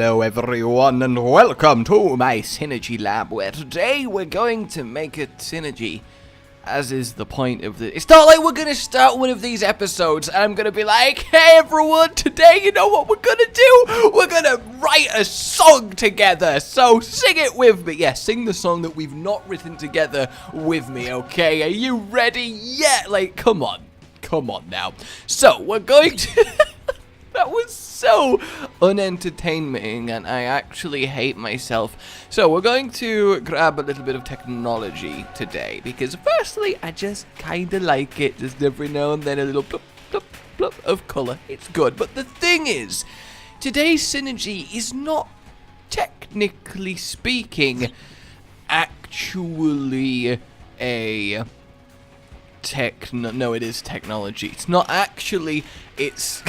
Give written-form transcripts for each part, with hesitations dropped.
Hello everyone and welcome to my Synergy Lab, where today we're going to make a synergy, as is the point of the... It's not like we're going to start one of these episodes and I'm going to be like, hey everyone, today you know what we're going to do? We're going to write a song together, so sing it with me. Yeah, sing the song that we've not written together with me, okay? Are you ready yet? Like, come on now. So, we're going to... That was so unentertaining, and I actually hate myself. So we're going to grab a little bit of technology today, because firstly, I just kind of like it. Just every now and then a little plop, plop, plop of colour. It's good. But the thing is, today's synergy is not, technically speaking, actually a... No, it is technology. It's not actually, it's...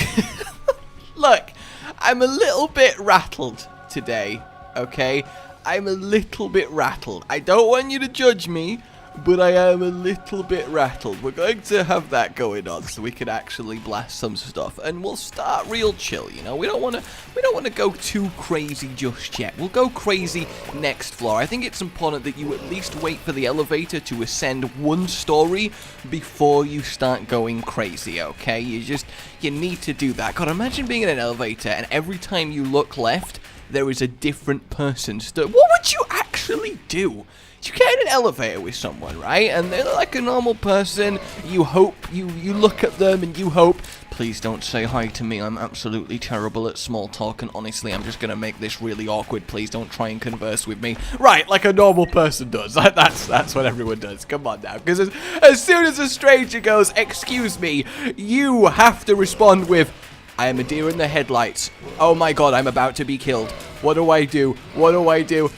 Look, I'm a little bit rattled today, okay? I'm a little bit rattled. I don't want you to judge me, but I am a little bit rattled. We're going to have that going on so we can actually blast some stuff, and we'll start real chill, you know? We don't want to go too crazy just yet. We'll go crazy next floor. I think it's important that you at least wait for the elevator to ascend one story before you start going crazy, okay? You need to do that. God, imagine being in an elevator and every time you look left, there is a different person. What would you actually do? You get in an elevator with someone, right? And they're like a normal person. You hope, you look at them and you hope, please don't say hi to me. I'm absolutely terrible at small talk, and honestly, I'm just going to make this really awkward. Please don't try and converse with me. Right, like a normal person does. That's what everyone does. Come on now. Because as soon as a stranger goes, excuse me, you have to respond with, I am a deer in the headlights. Oh my god, I'm about to be killed. What do I do? What do I do?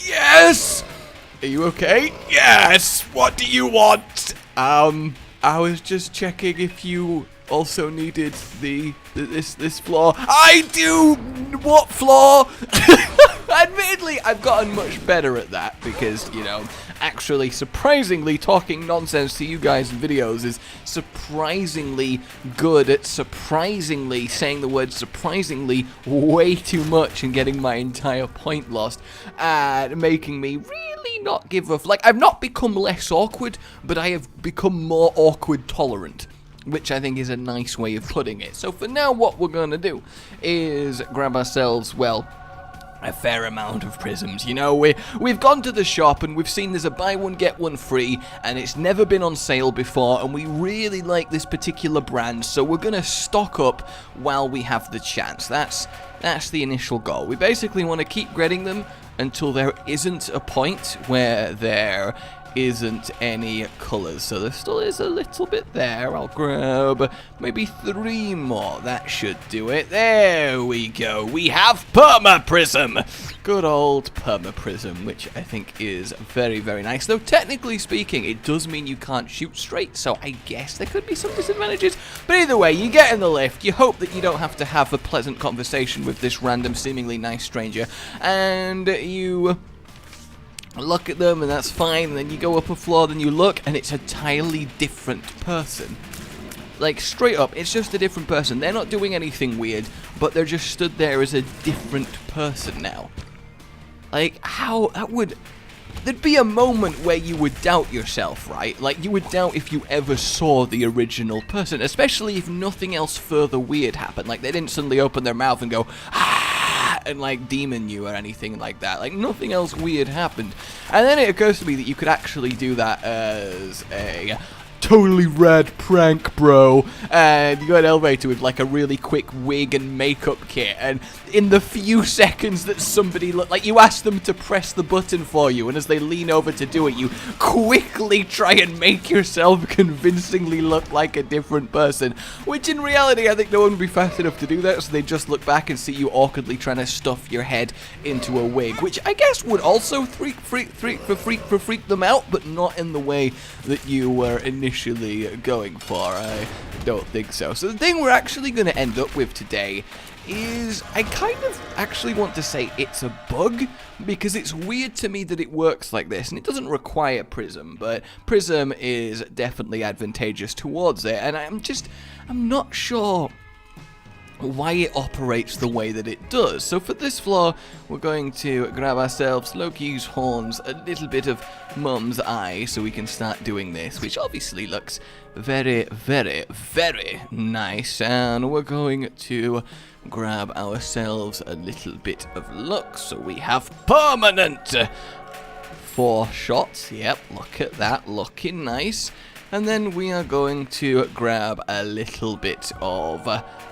Yes! Are you okay? Yes! What do you want? I was just checking if you also needed this floor. I do! What floor? Admittedly, I've gotten much better at that because, you know, actually surprisingly talking nonsense to you guys in videos is surprisingly good at surprisingly saying the word surprisingly way too much and getting my entire point lost and making me really not give a... Like, I've not become less awkward, but I have become more awkward tolerant, which I think is a nice way of putting it. So for now, what we're going to do is grab ourselves, well, a fair amount of prisms. You know, we've gone to the shop and we've seen there's a buy one get one free, and it's never been on sale before, and we really like this particular brand, so we're gonna stock up while we have the chance. That's the initial goal. We basically want to keep getting them until there isn't a point where there isn't any colors. So there still is a little bit there. I'll grab maybe 3 more. That should do it. There we go. We have Perma Prism. Good old Perma Prism, which I think is very, very nice. Though technically speaking, it does mean you can't shoot straight, so I guess there could be some disadvantages. But either way, you get in the lift. You hope that you don't have to have a pleasant conversation with this random, seemingly nice stranger, and you look at them, and that's fine. And then you go up a floor, then you look, and it's a entirely different person. Like, straight up, it's just a different person. They're not doing anything weird, but they're just stood there as a different person now. Like, how that would... There'd be a moment where you would doubt yourself, right? Like, you would doubt if you ever saw the original person, especially if nothing else further weird happened. Like, they didn't suddenly open their mouth and go, ah, and like demon you or anything like that. Like, nothing else weird happened. And then it occurs to me that you could actually do that as a totally rad prank, bro. And you got an elevator with like a really quick wig and makeup kit, and in the few seconds that somebody like you ask them to press the button for you, and as they lean over to do it, you quickly try and make yourself convincingly look like a different person, which in reality I think no one would be fast enough to do that, so they just look back and see you awkwardly trying to stuff your head into a wig, which I guess would also freak them out, but not in the way that you were initially going for. I don't think so. So the thing we're actually going to end up with today is, I kind of actually want to say it's a bug, because it's weird to me that it works like this, and it doesn't require Prism, but Prism is definitely advantageous towards it, and I'm not sure why it operates the way that it does. So for this floor, we're going to grab ourselves Loki's horns, a little bit of Mum's eye, so we can start doing this, which obviously looks very, very, very nice. And we're going to grab ourselves a little bit of luck, so we have permanent 4 shots. Yep, look at that, looking nice. And then we are going to grab a little bit of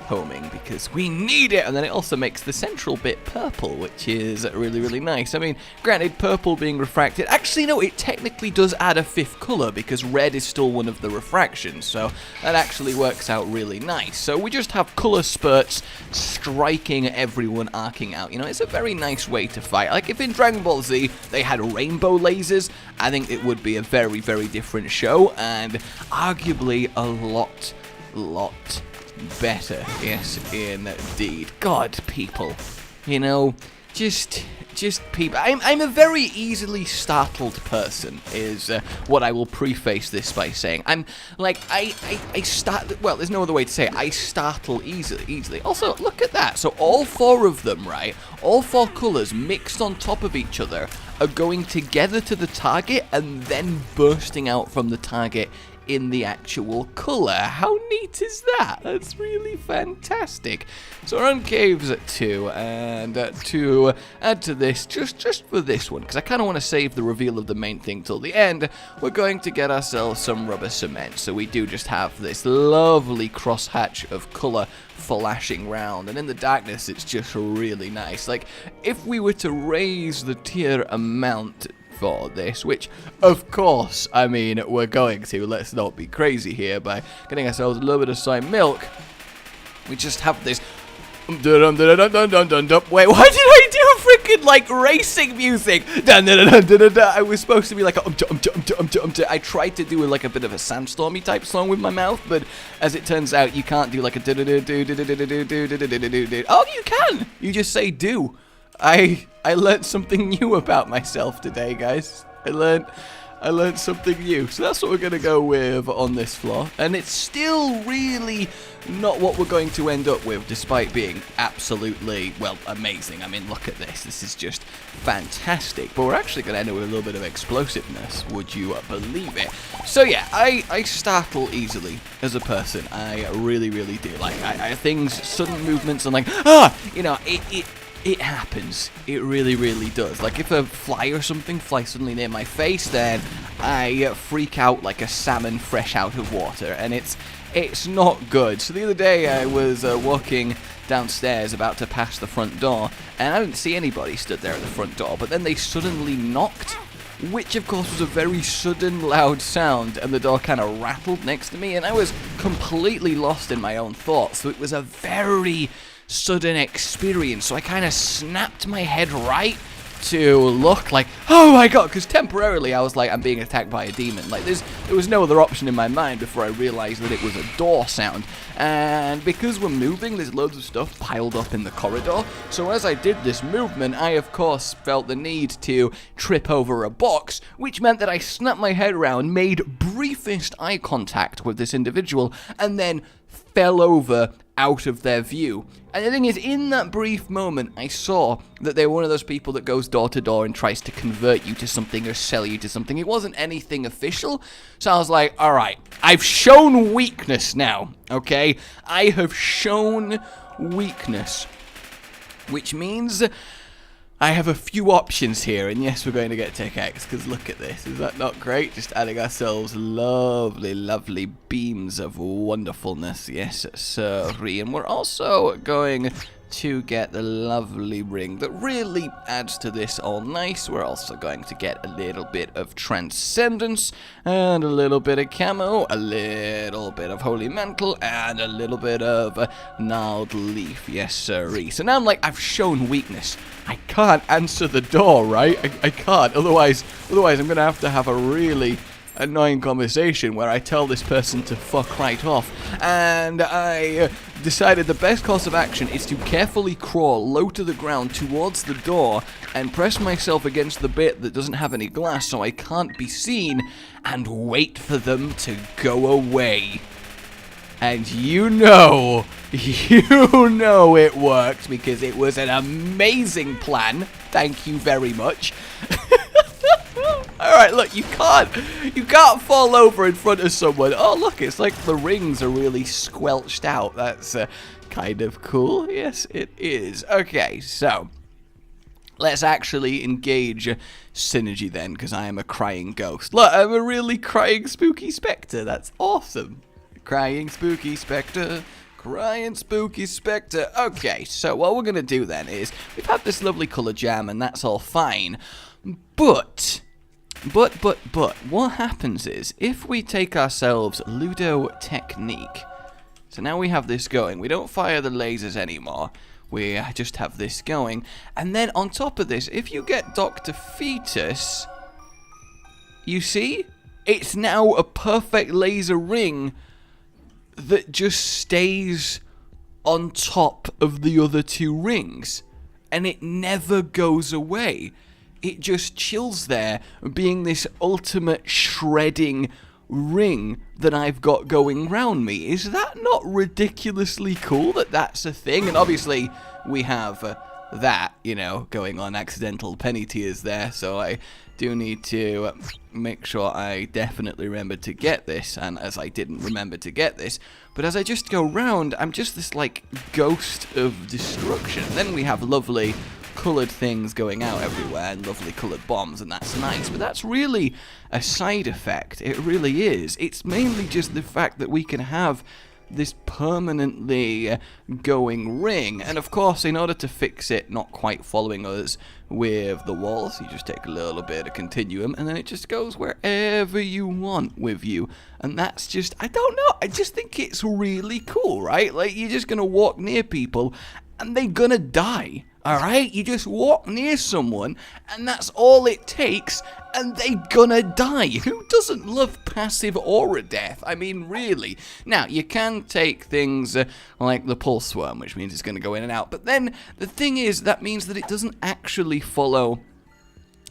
homing because we need it. And then it also makes the central bit purple, which is really, really nice. I mean, granted, purple being refracted. Actually, no, it technically does add a 5th color because red is still one of the refractions. So that actually works out really nice. So we just have color spurts striking everyone, arcing out. You know, it's a very nice way to fight. Like if in Dragon Ball Z they had rainbow lasers, I think it would be a very, very different show. And arguably a lot better. Yes, indeed. God, people, you know, just people. I'm a very easily startled person, is what I will preface this by saying. I'm like, I start, well, there's no other way to say it. I startle easily. Also, look at that. So all 4 of them, right? All 4 colors mixed on top of each other are going together to the target and then bursting out from the target in the actual color. How neat is that? That's really fantastic. So we're on caves at 2, and to add to this, just for this one, because I kind of want to save the reveal of the main thing till the end, we're going to get ourselves some rubber cement. So we do just have this lovely crosshatch of color flashing round, and in the darkness it's just really nice. Like if we were to raise the tier amount for this, which of course, I mean, we're going to, let's not be crazy here, by getting ourselves a little bit of soy milk, we just have this wait, why did I do freaking like racing music? I was supposed to be like a I tried to do like a bit of a sandstormy type song with my mouth, but as it turns out you can't do like a oh, you can, you just say do. I learned something new about myself today, guys. I learned something new. So that's what we're going to go with on this floor. And it's still really not what we're going to end up with, despite being absolutely, well, amazing. I mean, look at this. This is just fantastic. But we're actually going to end up with a little bit of explosiveness. Would you believe it? So yeah, I startle easily as a person. I really, really do. Like, I things, sudden movements, and like, you know, it happens. It really, really does. Like if a fly or something flies suddenly near my face, then I freak out like a salmon fresh out of water, and it's not good. So the other day I was walking downstairs about to pass the front door, and I didn't see anybody stood there at the front door, but then they suddenly knocked, which of course was a very sudden loud sound, and the door kind of rattled next to me, and I was completely lost in my own thoughts. So it was a very sudden experience, so I kind of snapped my head right to look like, oh my god, because temporarily I was like, I'm being attacked by a demon. Like there was no other option in my mind before I realized that it was a door sound. And because we're moving, there's loads of stuff piled up in the corridor, so as I did this movement, I of course felt the need to trip over a box, which meant that I snapped my head around, made briefest eye contact with this individual, and then fell over out of their view. And the thing is, in that brief moment, I saw that they were one of those people that goes door to door and tries to convert you to something or sell you to something. It wasn't anything official, so I was like, alright, I've shown weakness now, okay? I have shown weakness, which means I have a few options here, and yes, we're going to get Tech X, because look at this. Is that not great? Just adding ourselves lovely, lovely beams of wonderfulness. Yes, sorry. And we're also going to get the lovely ring that really adds to this all nice. We're also going to get a little bit of transcendence, and a little bit of camo, a little bit of holy mantle, and a little bit of gnarled leaf. Yes, sirree. So now I'm like, I've shown weakness. I can't answer the door, right? I can't. Otherwise I'm gonna have a really annoying conversation where I tell this person to fuck right off. And I decided the best course of action is to carefully crawl low to the ground towards the door and press myself against the bit that doesn't have any glass so I can't be seen, and wait for them to go away. And you know it worked because it was an amazing plan. Thank you very much. Alright, look, you can't fall over in front of someone. Oh, look, it's like the rings are really squelched out. That's kind of cool. Yes, it is. Okay, so let's actually engage synergy then, because I am a crying ghost. Look, I'm a really crying spooky spectre. That's awesome. Crying spooky spectre. Crying spooky spectre. Okay, so what we're going to do then is, we've had this lovely colour jam and that's all fine. But, what happens is, if we take ourselves Ludo Technique, so now we have this going, we don't fire the lasers anymore, we just have this going, and then on top of this, if you get Dr. Fetus, you see, it's now a perfect laser ring that just stays on top of the other two rings, and it never goes away. It just chills there, being this ultimate shredding ring that I've got going round me. Is that not ridiculously cool that that's a thing? And obviously we have that, you know, going on, accidental penny tears there, so I do need to make sure I definitely remember to get this, and as I didn't remember to get this, but as I just go round, I'm just this like ghost of destruction. Then we have lovely coloured things going out everywhere and lovely coloured bombs, and that's nice, but that's really a side effect. It really is. It's mainly just the fact that we can have this permanently going ring, and of course in order to fix it not quite following us with the walls, you just take a little bit of continuum and then it just goes wherever you want with you, and that's just, I don't know, I just think it's really cool, right? Like, you're just gonna walk near people and they're gonna die. Alright, you just walk near someone, and that's all it takes, and they gonna die. Who doesn't love passive aura death? I mean, really. Now, you can take things like the pulse worm, which means it's gonna go in and out, but then the thing is, that means that it doesn't actually follow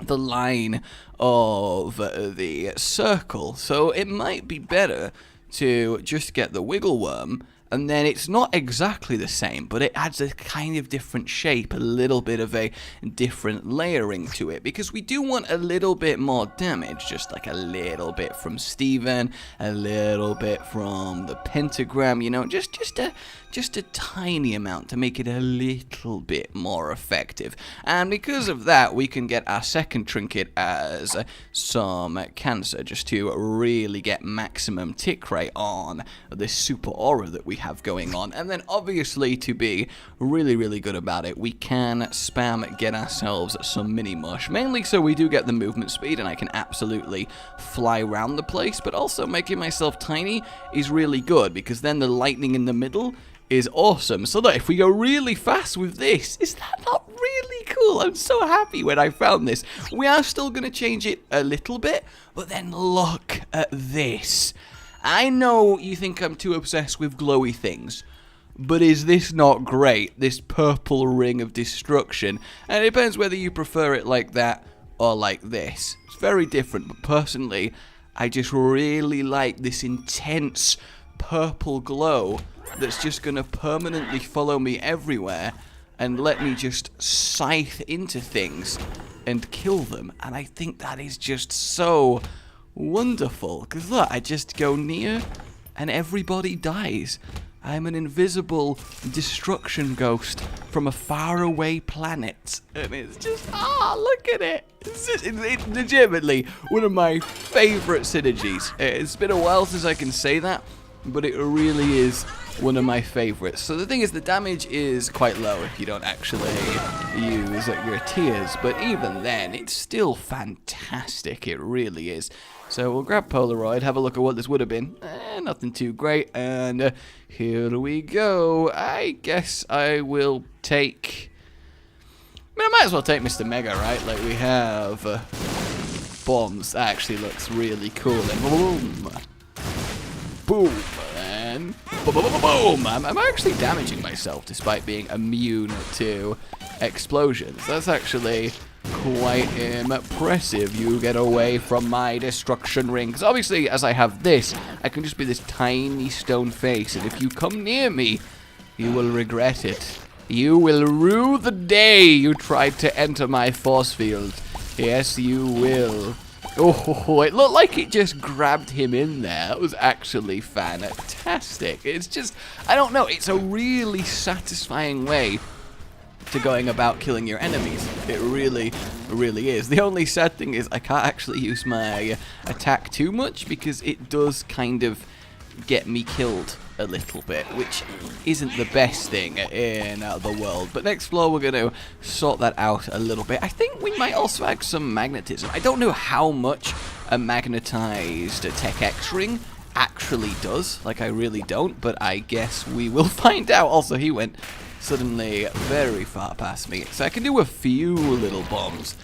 the line of the circle, so it might be better to just get the wiggle worm. And then it's not exactly the same, but it adds a kind of different shape, a little bit of a different layering to it, because we do want a little bit more damage, just like a little bit from Steven, a little bit from the pentagram, you know, just a tiny amount to make it a little bit more effective. And because of that, we can get our second trinket as some cancer, just to really get maximum tick rate on this super aura that we have going on. And then obviously, to be really good about it, we can spam get ourselves some mini mush, mainly so we do get the movement speed and I can absolutely fly around the place, but also making myself tiny is really good, because then the lightning in the middle is awesome. So look, if we go really fast with this, is that not really cool? I'm so happy when I found this. We are still going to change it a little bit, but then look at this. I know you think I'm too obsessed with glowy things, but is this not great? This purple ring of destruction. And it depends whether you prefer it like that or like this. It's very different, but personally, I just really like this intense purple glow that's just going to permanently follow me everywhere and let me just scythe into things and kill them. And I think that is just so wonderful, because look, I just go near and everybody dies. I'm an invisible destruction ghost from a faraway planet, and it's just, look at it. It's legitimately one of my favorite synergies. It's been a while since I can say that, but it really is one of my favorites. So the thing is, the damage is quite low if you don't actually use your tears, but even then, it's still fantastic. It really is. So we'll grab Polaroid, have a look at what this would have been. Nothing too great, and here we go. I guess I will take, I might as well take Mr. Mega, right? Like, we have bombs. That actually looks really cool. And boom, boom, and boom. I'm actually damaging myself despite being immune to explosions. That's actually quite impressive. You get away from my destruction ring. Because obviously, as I have this, I can just be this tiny stone face. And if you come near me, you will regret it. You will rue the day you tried to enter my force field. Yes, you will. Oh, it looked like it just grabbed him in there. That was actually fantastic. It's just, I don't know, it's a really satisfying way to going about killing your enemies. It really, really is. The only sad thing is I can't actually use my attack too much because it does kind of get me killed a little bit, which isn't the best thing in the world. But next floor we're going to sort that out a little bit. I think we might also add some magnetism. I don't know how much a magnetized Tech X ring actually does. Like, I really don't, but I guess we will find out. Also, he went suddenly very far past me. So I can do a few little bombs,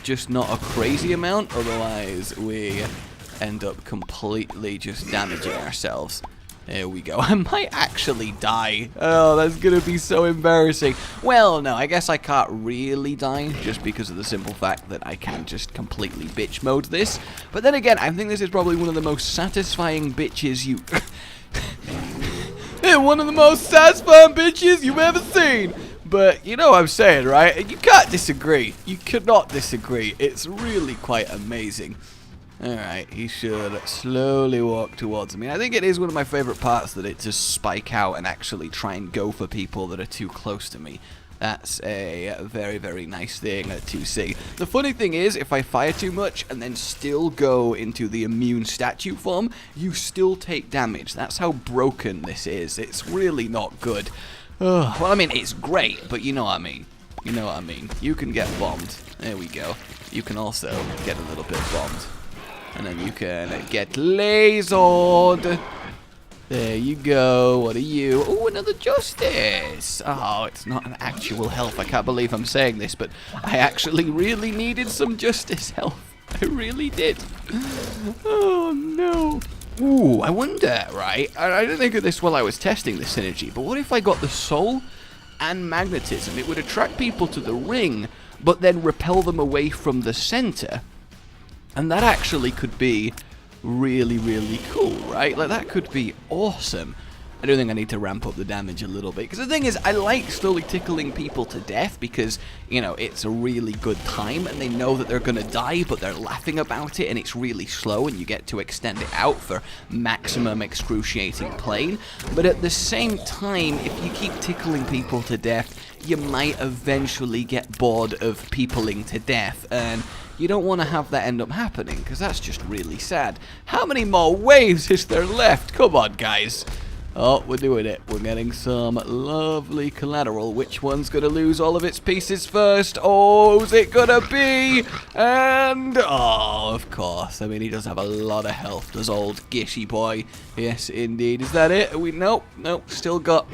just not a crazy amount, otherwise we end up completely just damaging ourselves. There we go. I might actually die. Oh, that's gonna be so embarrassing. Well, no, I guess I can't really die just because of the simple fact that I can just completely bitch mode this. But then again, I think this is probably one of the most satisfying bitches you... one of the most satisfying bitches you've ever seen. But you know what I'm saying, right? You can't disagree. You could not disagree. It's really quite amazing. Alright, he should slowly walk towards me. I think it is one of my favorite parts that it just spike out and actually try and go for people that are too close to me. That's a very, very nice thing to see. The funny thing is, if I fire too much and then still go into the immune statue form, you still take damage. That's how broken this is. It's really not good. Well, I mean, it's great, but you know what I mean. You know what I mean. You can get bombed. There we go. You can also get a little bit bombed. And then you can get lasered. There you go. What are you? Oh, another justice. Oh, it's not an actual health. I can't believe I'm saying this, but I actually really needed some justice health. I really did. Oh, no. Ooh, I wonder, right? I didn't think of this while I was testing the synergy, but what if I got the soul and magnetism? It would attract people to the ring, but then repel them away from the center. And that actually could be really, really cool, right? Like, that could be awesome. I do think I need to ramp up the damage a little bit. Because the thing is, I like slowly tickling people to death because, you know, it's a really good time. And they know that they're going to die, but they're laughing about it. And it's really slow, and you get to extend it out for maximum excruciating pain. But at the same time, if you keep tickling people to death, you might eventually get bored of peopling to death. And you don't want to have that end up happening, because that's just really sad. How many more waves is there left? Come on, guys. Oh, we're doing it. We're getting some lovely collateral. Which one's going to lose all of its pieces first? Oh, is it going to be? And, oh, of course. I mean, he does have a lot of health, does old Gishy boy. Yes, indeed. Is that it? Nope, still got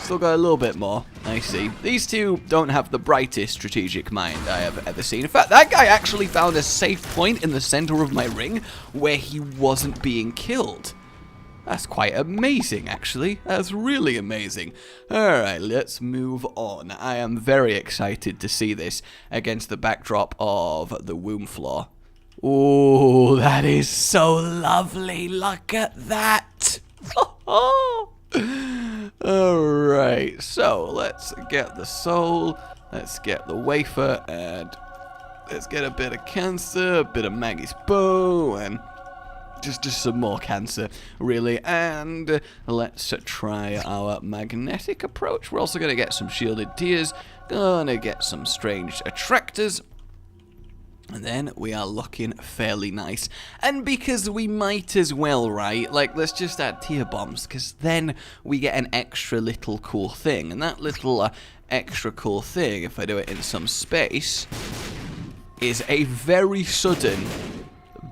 a little bit more. I see. These two don't have the brightest strategic mind I have ever seen. In fact, that guy actually found a safe point in the center of my ring where he wasn't being killed. That's quite amazing, actually. That's really amazing. Alright, let's move on. I am very excited to see this against the backdrop of the womb floor. Oh, that is so lovely. Look at that. Alright, so let's get the soul, let's get the wafer, and let's get a bit of cancer, a bit of Maggie's bow, and just some more cancer, really. And let's try our magnetic approach. We're also going to get some shielded tears, gonna get some strange attractors. And then we are looking fairly nice. And because we might as well, right? Like, let's just add tear bombs, because then we get an extra little cool thing. And that little extra cool thing, if I do it in some space, is a very sudden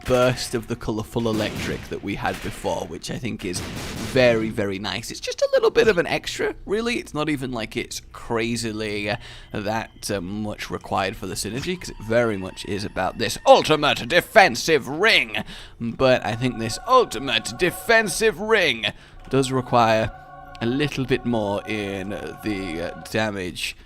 burst of the colourful electric that we had before, which I think is very, very nice. It's just a little bit of an extra, really. It's not even like it's crazily that much required for the synergy, because it very much is about this ultimate defensive ring. But I think this ultimate defensive ring does require a little bit more in the damage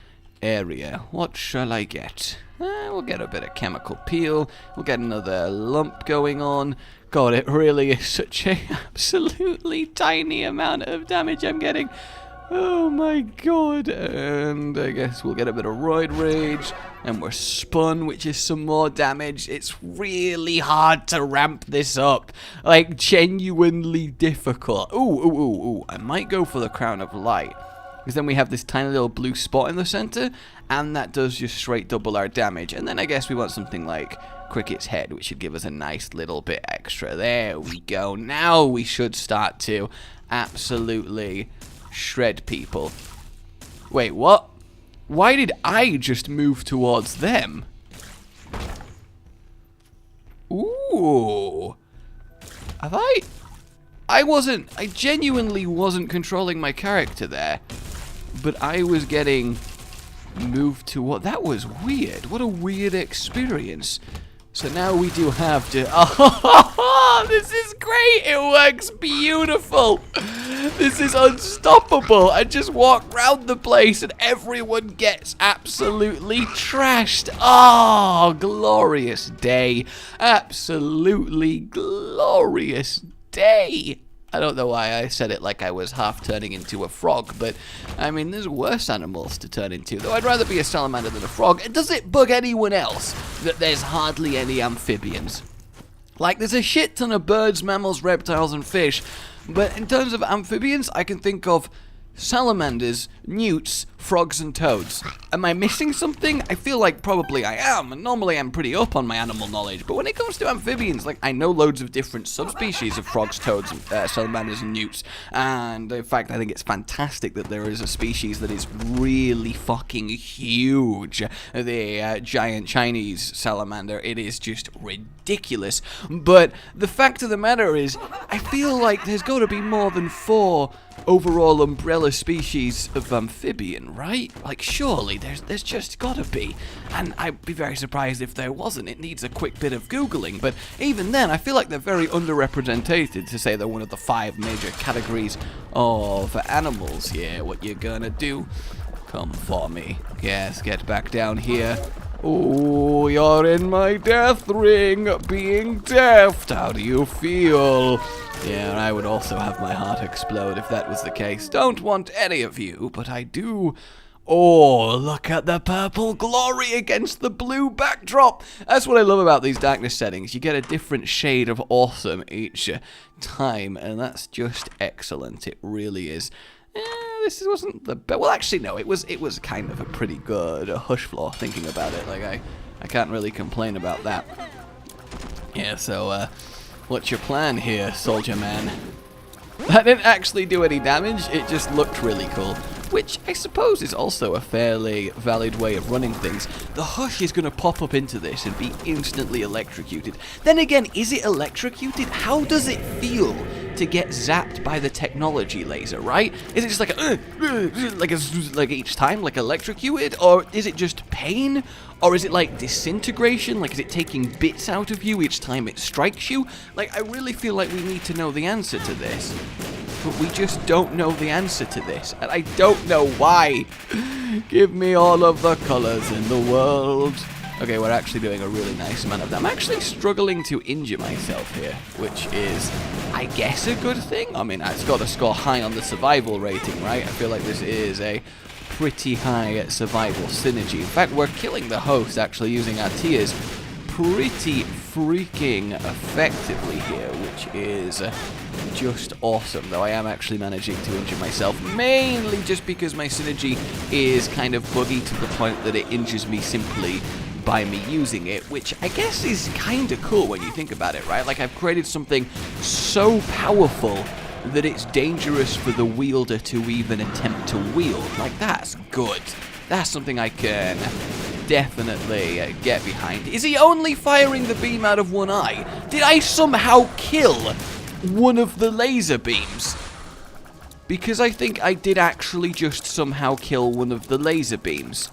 area. What shall I get? We'll get a bit of chemical peel. We'll get another lump going on. God, it really is such a absolutely tiny amount of damage I'm getting. Oh my god. And I guess we'll get a bit of roid rage. And we're spun, which is some more damage. It's really hard to ramp this up. Like, genuinely difficult. Ooh. I might go for the Crown of Light. Because then we have this tiny little blue spot in the center, and that does just straight double our damage. And then I guess we want something like Cricket's Head, which should give us a nice little bit extra. There we go. Now we should start to absolutely shred people. Wait, what? Why did I just move towards them? Ooh. Have I genuinely wasn't controlling my character there. But I was getting moved to what? That was weird. What a weird experience. So now we do have to... Oh, this is great. It works beautiful. This is unstoppable. I just walk around the place and everyone gets absolutely trashed. Oh, glorious day. Absolutely glorious day. I don't know why I said it like I was half turning into a frog, but, I mean, there's worse animals to turn into, though I'd rather be a salamander than a frog. Does it bug anyone else that there's hardly any amphibians? Like, there's a shit ton of birds, mammals, reptiles, and fish, but in terms of amphibians, I can think of salamanders, newts, frogs, and toads. Am I missing something? I feel like probably I am, and normally I'm pretty up on my animal knowledge, but when it comes to amphibians, like, I know loads of different subspecies of frogs, toads, salamanders, and newts, and in fact, I think it's fantastic that there is a species that is really fucking huge, the giant Chinese salamander. It is just ridiculous, but the fact of the matter is, I feel like there's got to be more than 4 overall umbrella species of amphibian, right? Like, surely there's just gotta be. And I'd be very surprised if there wasn't. It needs a quick bit of Googling, but even then, I feel like they're very underrepresented to say they're one of the 5 major categories of animals here. What you gonna do? Come for me. Yes, get back down here. Oh, you're in my death ring, being deft. How do you feel? Yeah, I would also have my heart explode if that was the case. Don't want any of you, but I do. Oh, look at the purple glory against the blue backdrop. That's what I love about these darkness settings. You get a different shade of awesome each time, and that's just excellent. It really is. This wasn't the best. Well, actually, no. It was kind of a pretty good hush floor. Thinking about it, like I can't really complain about that. Yeah. So, what's your plan here, soldier man? That didn't actually do any damage. It just looked really cool, which I suppose is also a fairly valid way of running things. The hush is going to pop up into this and be instantly electrocuted. Then again, is it electrocuted? How does it feel to get zapped by the technology laser, right? Is it just like like each time, like electrocuted? Or is it just pain? Or is it like disintegration? Like, is it taking bits out of you each time it strikes you? Like, I really feel like we need to know the answer to this. But we just don't know the answer to this. And I don't know why. Give me all of the colors in the world. Okay, we're actually doing a really nice amount of that. I'm actually struggling to injure myself here, which is, I guess, a good thing. I mean, it's got to score high on the survival rating, right? I feel like this is a pretty high survival synergy. In fact, we're killing the host actually using our tiers pretty freaking effectively here, which is just awesome, though I am actually managing to injure myself, mainly just because my synergy is kind of buggy to the point that it injures me simply by me using it, which I guess is kind of cool when you think about it, right? Like, I've created something so powerful that it's dangerous for the wielder to even attempt to wield. Like, that's good. That's something I can definitely get behind. Is he only firing the beam out of one eye? Did I somehow kill one of the laser beams? Because I think I did actually just somehow kill one of the laser beams,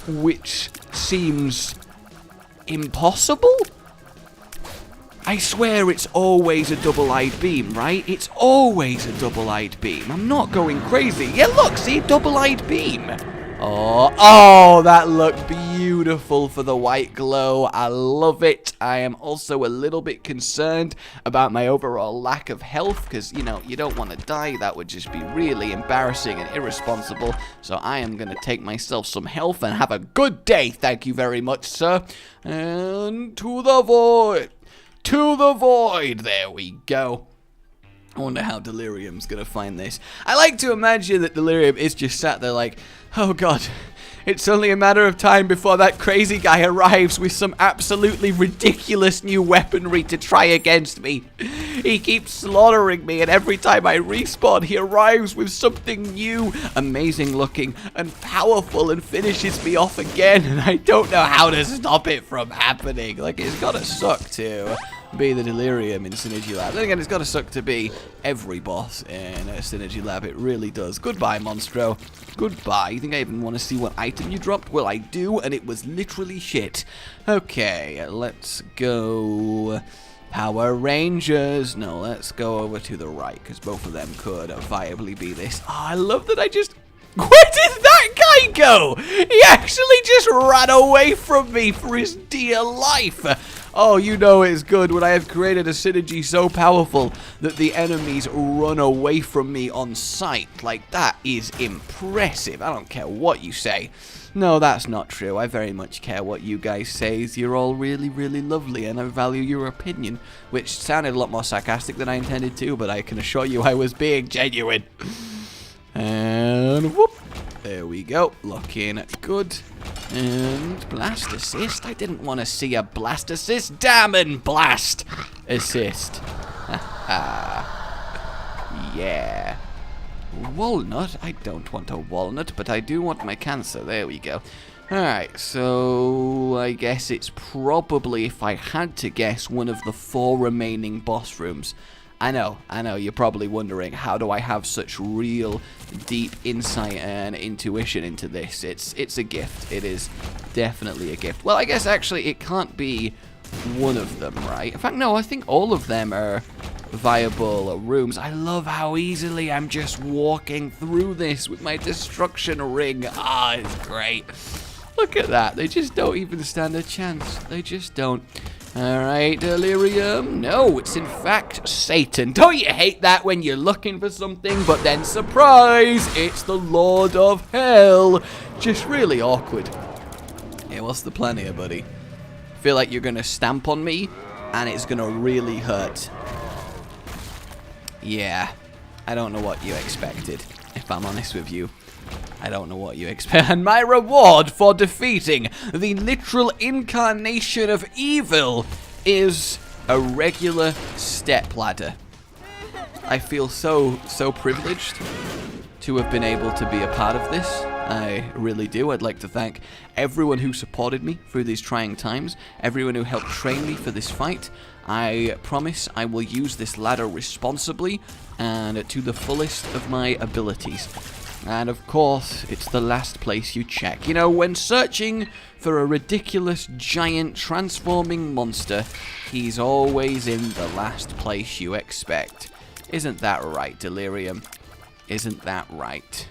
which seems impossible? I swear it's always a double-eyed beam, right? It's always a double-eyed beam. I'm not going crazy. Yeah, look, see? Double-eyed beam. Oh, that looked beautiful for the white glow. I love it. I am also a little bit concerned about my overall lack of health because, you know, you don't want to die. That would just be really embarrassing and irresponsible. So I am going to take myself some health and have a good day. Thank you very much, sir. And to the void. To the void. There we go. I wonder how Delirium's gonna find this. I like to imagine that Delirium is just sat there like, oh god, it's only a matter of time before that crazy guy arrives with some absolutely ridiculous new weaponry to try against me. He keeps slaughtering me, and every time I respawn, he arrives with something new, amazing looking, and powerful, and finishes me off again, and I don't know how to stop it from happening. Like, it's gotta suck to be the Delirium in Synergy Lab. Then again, it's gotta suck to be every boss in a Synergy Lab. It really does. Goodbye, Monstro. Goodbye. You think I even want to see what item you dropped? Well, I do, and it was literally shit. Okay, let's go Power Rangers. No, let's go over to the right, because both of them could viably be this. Oh, I love that I just... Where did that guy go? He actually just ran away from me for his dear life. Oh, you know it's good when I have created a synergy so powerful that the enemies run away from me on sight. Like, that is impressive. I don't care what you say. No, that's not true. I very much care what you guys say. You're all really, really lovely, and I value your opinion, which sounded a lot more sarcastic than I intended to, but I can assure you I was being genuine. And whoop. There we go. Looking good. And blast assist. I didn't want to see a blast assist. Damn and blast assist. Yeah. Walnut. I don't want a walnut, but I do want my cancer. There we go. Alright, so I guess it's probably, if I had to guess, one of the 4 remaining boss rooms. I know, you're probably wondering, how do I have such real deep insight and intuition into this? It's a gift. It is definitely a gift. Well, I guess actually it can't be one of them, right? In fact, no, I think all of them are viable rooms. I love how easily I'm just walking through this with my destruction ring. Ah, it's great. Look at that. They just don't even stand a chance. They just don't. Alright, Delirium. No, it's in fact Satan. Don't you hate that when you're looking for something, but then surprise, it's the Lord of Hell. Just really awkward. Yeah, what's the plan here, buddy? I feel like you're gonna stamp on me, and it's gonna really hurt. Yeah, I don't know what you expected, if I'm honest with you. I don't know what you expect. And my reward for defeating the literal incarnation of evil is a regular stepladder. I feel so privileged to have been able to be a part of this. I really do. I'd like to thank everyone who supported me through these trying times, everyone who helped train me for this fight. I promise I will use this ladder responsibly and to the fullest of my abilities. And of course, it's the last place you check. You know, when searching for a ridiculous, giant, transforming monster, he's always in the last place you expect. Isn't that right, Delirium? Isn't that right?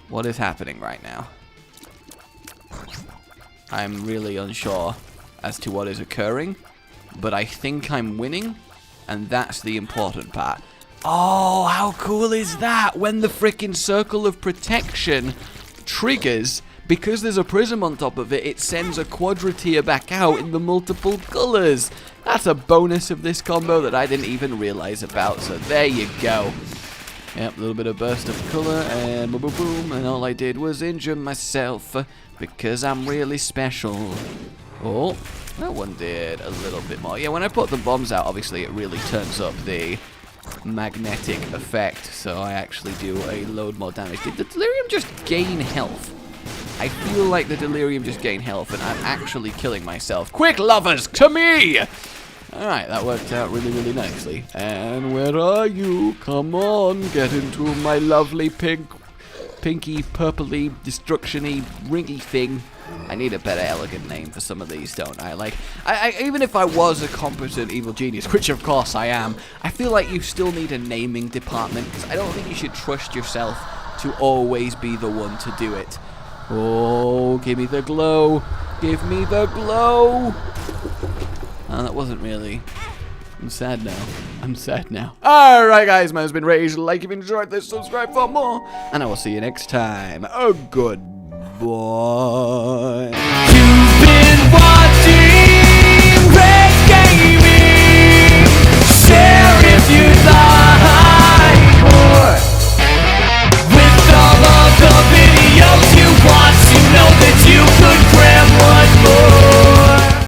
What is happening right now? I'm really unsure as to what is occurring, but I think I'm winning, and that's the important part. Oh, how cool is that? When the frickin' circle of protection triggers, because there's a prism on top of it, it sends a quadratire back out in the multiple colors. That's a bonus of this combo that I didn't even realize about, so there you go. Yep, a little bit of burst of color, and boom, boom, boom, and all I did was injure myself, because I'm really special. Oh, that one did a little bit more. Yeah, when I put the bombs out, obviously it really turns up the magnetic effect, so I actually do a load more damage. Did the Delirium just gain health? I feel like the Delirium just gained health, and I'm actually killing myself. Quick, lovers, to me! Alright, that worked out really, really nicely. And where are you? Come on, get into my lovely pinky, purpley, destruction-y, ringy thing. I need a better elegant name for some of these, don't I? Like, even if I was a competent evil genius, which of course I am, I feel like you still need a naming department, because I don't think you should trust yourself to always be the one to do it. Oh, give me the glow. Give me the glow. Oh, that wasn't really. I'm sad now. I'm sad now. Alright, guys. My name's been Rage. Like if you enjoyed this, subscribe for more. And I will see you next time. Oh, goodbye.